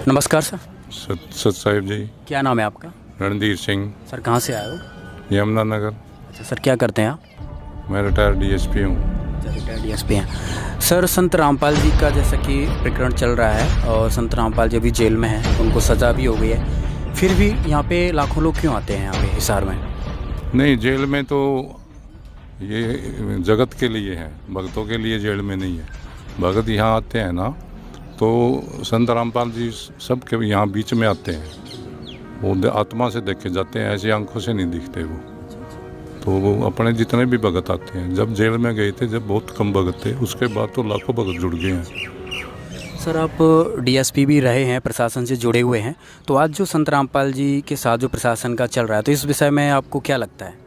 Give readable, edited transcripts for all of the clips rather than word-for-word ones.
नमस्कार सर। सत साहिब जी। क्या नाम है आपका? रणधीर सिंह। सर कहाँ से आए हो? यमुनानगर। अच्छा सर, क्या करते हैं आप? मैं रिटायर्ड डीएसपी हूँ। अच्छा, रिटायर्ड डीएसपी हैं। सर संत रामपाल जी का जैसा कि प्रकरण चल रहा है और संत रामपाल जी अभी जेल में हैं, उनको सज़ा भी हो गई है, फिर भी यहाँ पे लाखों लोग क्यों आते हैं यहाँ पे हिसार में? नहीं, जेल में तो ये जगत के लिए है, भक्तों के लिए जेल में नहीं है। भगत यहाँ आते हैं ना, तो संत रामपाल जी सबके यहाँ बीच में आते हैं। वो आत्मा से देखे जाते हैं, ऐसी आंखों से नहीं दिखते वो। तो वो अपने जितने भी भगत आते हैं, जब जेल में गए थे जब बहुत कम भगत थे, उसके बाद तो लाखों भगत जुड़ गए हैं। सर आप डीएसपी भी रहे हैं, प्रशासन से जुड़े हुए हैं, तो आज जो संत रामपाल जी के साथ जो प्रशासन का चल रहा है, तो इस विषय में आपको क्या लगता है?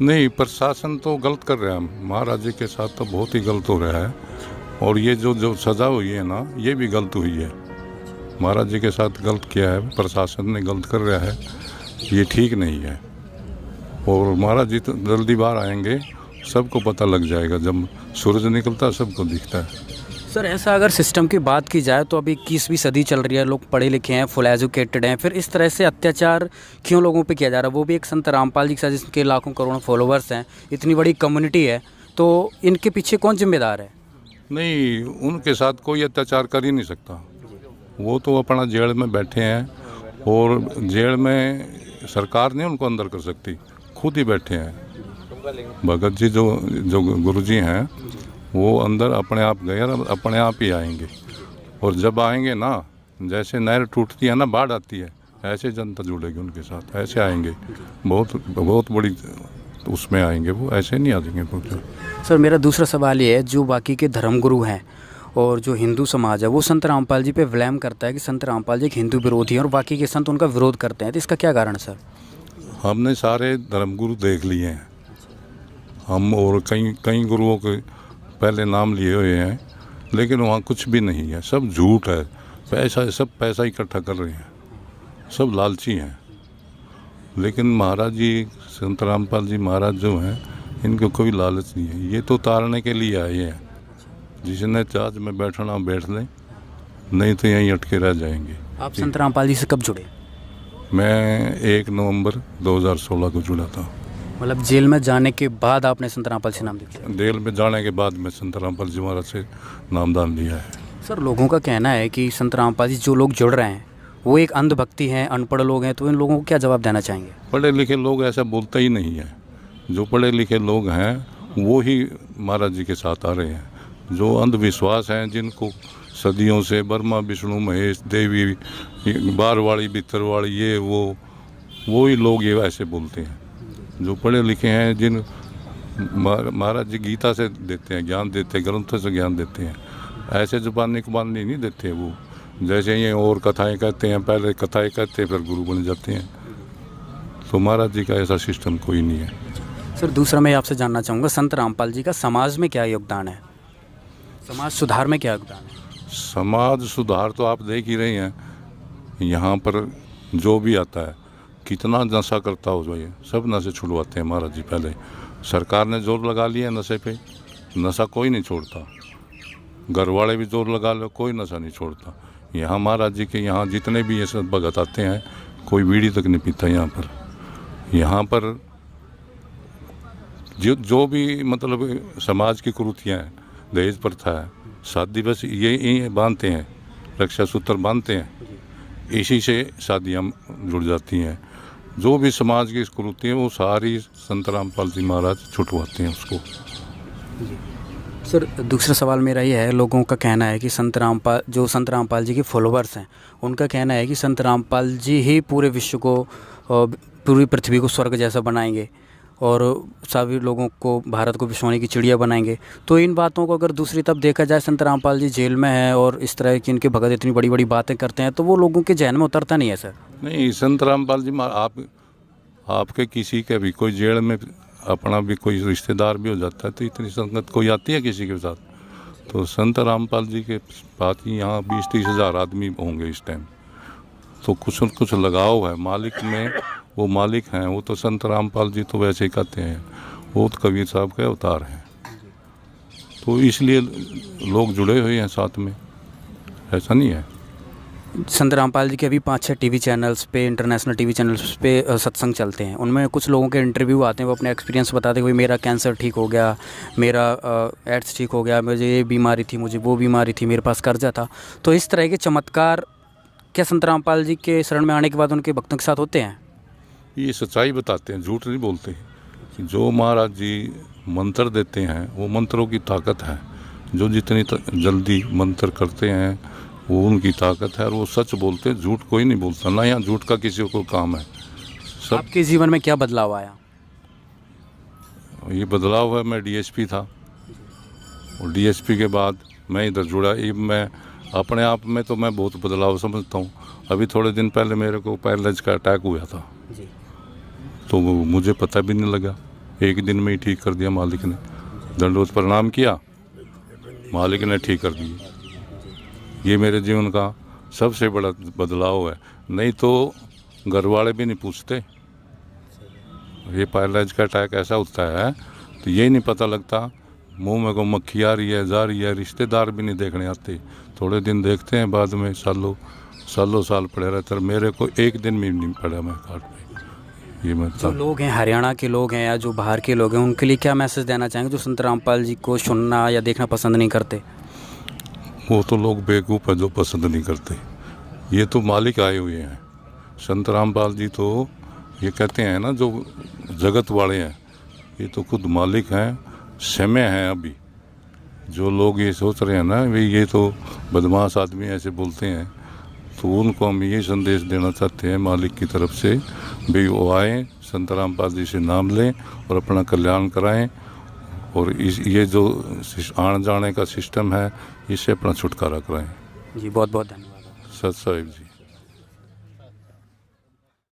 नहीं, प्रशासन तो गलत कर रहा है। महाराज जी के साथ तो बहुत ही गलत हो रहा है। और ये जो सज़ा हुई है ना, ये भी गलत हुई है। महाराज जी के साथ गलत किया है, प्रशासन ने गलत कर रहा है, ये ठीक नहीं है। और महाराज जी तो जल्दी बाहर आएंगे, सबको पता लग जाएगा। जब सूरज निकलता है सबको दिखता है। सर ऐसा अगर सिस्टम की बात की जाए तो अभी 21वीं सदी चल रही है, लोग पढ़े लिखे हैं, फुल एजुकेटेड हैं, फिर इस तरह से अत्याचार क्यों लोगों पे किया जा रहा है? वो भी एक संत रामपाल जी के साथ, जिसके लाखों करोड़ों फॉलोअर्स हैं, इतनी बड़ी कम्युनिटी है, तो इनके पीछे कौन जिम्मेदार है? नहीं, उनके साथ कोई अत्याचार कर ही नहीं सकता। वो तो अपना जेल में बैठे हैं, और जेल में सरकार नहीं उनको अंदर कर सकती, खुद ही बैठे हैं। भगत जी जो गुरु जी हैं, वो अंदर अपने आप गए और अपने आप ही आएंगे। और जब आएंगे ना, जैसे नहर टूटती है ना, बाढ़ आती है, ऐसे जनता जुड़ेगी उनके साथ, ऐसे आएंगे। बहुत बड़ी उसमें आएंगे वो, ऐसे नहीं आ जाएंगे। सर मेरा दूसरा सवाल ये है, जो बाकी के धर्मगुरु हैं और जो हिंदू समाज है, वो संत रामपाल जी पे ब्लेम करता है कि संत रामपाल जी एक हिंदू विरोधी हैं और बाकी के संत उनका विरोध करते हैं, तो इसका क्या कारण है सर? हमने सारे धर्मगुरु देख लिए हैं हम, और कई गुरुओं के पहले नाम लिए हुए हैं, लेकिन वहाँ कुछ भी नहीं है, सब झूठ है। सब पैसा इकट्ठा कर रहे हैं, सब लालची हैं। लेकिन महाराज जी, संत रामपाल जी महाराज जो हैं, इनको कोई लालच नहीं है। ये तो उतारने के लिए आए हैं। जिसने जहाज में बैठना बैठ लें, नहीं तो यहीं अटके रह जाएंगे। आप संत रामपाल जी से कब जुड़े? मैं 1 नवंबर 2016 को जुड़ा था। मतलब जेल में जाने के बाद आपने संत रामपाल से नाम लिया? जेल में जाने के बाद मैं संत रामपाल जी महाराज से नामदान लिया है। सर लोगों का कहना है कि संत रामपाल जी जो लोग जुड़ रहे हैं वो एक अंधभक्ति हैं, अनपढ़ लोग हैं, तो इन लोगों को क्या जवाब देना चाहेंगे? पढ़े लिखे लोग ऐसा बोलते ही नहीं है। जो पढ़े लिखे लोग हैं वो ही महाराज जी के साथ आ रहे हैं। जो अंधविश्वास हैं, जिनको सदियों से ब्रह्मा विष्णु महेश देवी बारवाड़ी बितरवाड़ी ये वो ही लोग ये ऐसे बोलते हैं। जो पढ़े लिखे हैं, जिन महाराज जी गीता से देते हैं ज्ञान, देते हैं ग्रंथों से ज्ञान देते हैं, ऐसे जुबानी कुबानी नहीं देते वो। जैसे ये और कथाएं कहते हैं, पहले कथाएं कहते हैं फिर गुरु बन जाते हैं। तो महाराज जी का ऐसा सिस्टम कोई नहीं है। सर दूसरा मैं आपसे जानना चाहूँगा, संत रामपाल जी का समाज में क्या योगदान है? समाज सुधार में क्या योगदान है? समाज सुधार तो आप देख ही रहे हैं। यहाँ पर जो भी आता है, कितना नशा करता हो जाए, सब नशे छुड़वाते हैं महाराज जी। पहले सरकार ने जोर लगा लिया नशे पे, नशा कोई नहीं छोड़ता। घर वाले भी जोर लगा लो, कोई नशा नहीं छोड़ता। यहाँ महाराज जी के यहाँ जितने भी ये सब भगत आते हैं, कोई बीड़ी तक नहीं पीता यहाँ पर जो भी मतलब समाज की कुरीतियाँ हैं, दहेज प्रथा है, शादी बस ये बांधते हैं, रक्षा सूत्र बांधते हैं, इसी से शादियाँ जुड़ जाती हैं। जो भी समाज की कुरीति है वो सारी संत रामपाल जी महाराज छुटवाते हैं उसको। सर दूसरा सवाल मेरा ये है, लोगों का कहना है कि संत रामपाल जी के फॉलोअर्स हैं, उनका कहना है कि संत रामपाल जी ही पूरे विश्व को, पूरी पृथ्वी को स्वर्ग जैसा बनाएंगे और सभी लोगों को, भारत को सोने की चिड़िया बनाएंगे। तो इन बातों को अगर दूसरी तरफ देखा जाए, संत रामपाल जी जेल में हैं और इस तरह की इनके भगत इतनी बड़ी बड़ी बातें करते हैं, तो वो लोगों के जहन में उतरता नहीं है सर? नहीं, संत रामपाल जी आपके किसी के भी कोई जेल में अपना भी कोई रिश्तेदार भी हो जाता है, तो इतनी संगत कोई आती है किसी के साथ? तो संत रामपाल जी के पास ही यहाँ 20-30 हज़ार आदमी होंगे इस टाइम। तो कुछ लगाव है मालिक में। वो मालिक हैं, वो तो संत रामपाल जी तो वैसे ही कहते हैं, वो तो कबीर साहब के अवतार हैं। तो इसलिए लोग जुड़े हुए हैं साथ में, ऐसा नहीं है। संत रामपाल जी के अभी 5-6 टीवी चैनल्स पे, इंटरनेशनल टीवी चैनल्स पे सत्संग चलते हैं। उनमें कुछ लोगों के इंटरव्यू आते हैं, वो अपने एक्सपीरियंस बताते हैं कि भाई मेरा कैंसर ठीक हो गया, मेरा एड्स ठीक हो गया, मुझे ये बीमारी थी, मुझे वो बीमारी थी, मेरे पास कर्जा था। तो इस तरह के चमत्कार क्या संत रामपाल जी के शरण में आने के बाद उनके भक्तों के साथ होते हैं? ये सच्चाई बताते हैं, झूठ नहीं बोलते। जो महाराज जी मंत्र देते हैं वो मंत्रों की ताकत है। जो जितनी जल्दी मंत्र करते हैं वो उनकी ताकत है, और वो सच बोलते हैं, झूठ कोई नहीं बोलता ना। यहाँ झूठ का किसी को काम है। सब आपके जीवन में क्या बदलाव आया? ये बदलाव है, मैं डीएसपी था और डीएसपी के बाद मैं इधर जुड़ा। ये मैं अपने आप में तो मैं बहुत बदलाव समझता हूँ। अभी थोड़े दिन पहले मेरे को पैरालाइज का अटैक हुआ था, तो मुझे पता भी नहीं लगा, एक दिन में ही ठीक कर दिया मालिक ने। दंडवत प्रणाम किया, मालिक ने ठीक कर दिया। ये मेरे जीवन का सबसे बड़ा बदलाव है। नहीं तो घर वाले भी नहीं पूछते। ये पैरालाइज का अटैक ऐसा होता है तो यही नहीं पता लगता, मुंह में को मक्खी आ रही है, जा रही है, रिश्तेदार भी नहीं देखने आते। थोड़े दिन देखते हैं, बाद में सालों साल पड़े रहते हैं। मेरे को एक दिन भी नहीं पड़ा मैं कार्ड पे। ये मैं जो लोग हैं, हरियाणा के लोग हैं या जो बाहर के लोग हैं, उनके लिए क्या मैसेज देना चाहेंगे जो संत रामपाल जी को सुनना या देखना पसंद नहीं करते? वो तो लोग बेवकूफ़ है जो पसंद नहीं करते। ये तो मालिक आए हुए हैं। संत रामपाल जी तो ये कहते हैं ना, जो जगत वाले हैं, ये तो खुद मालिक हैं, समय हैं। अभी जो लोग ये सोच रहे हैं ना भाई ये तो बदमाश आदमी ऐसे बोलते हैं, तो उनको हम ये संदेश देना चाहते हैं मालिक की तरफ से, भाई वो आएँ, संत रामपाल जी से नाम लें और अपना कल्याण कराएं, और ये जो आने जाने का सिस्टम है इससे अपना छुटकारा कराएं। जी बहुत बहुत धन्यवाद। सत साहिब जी।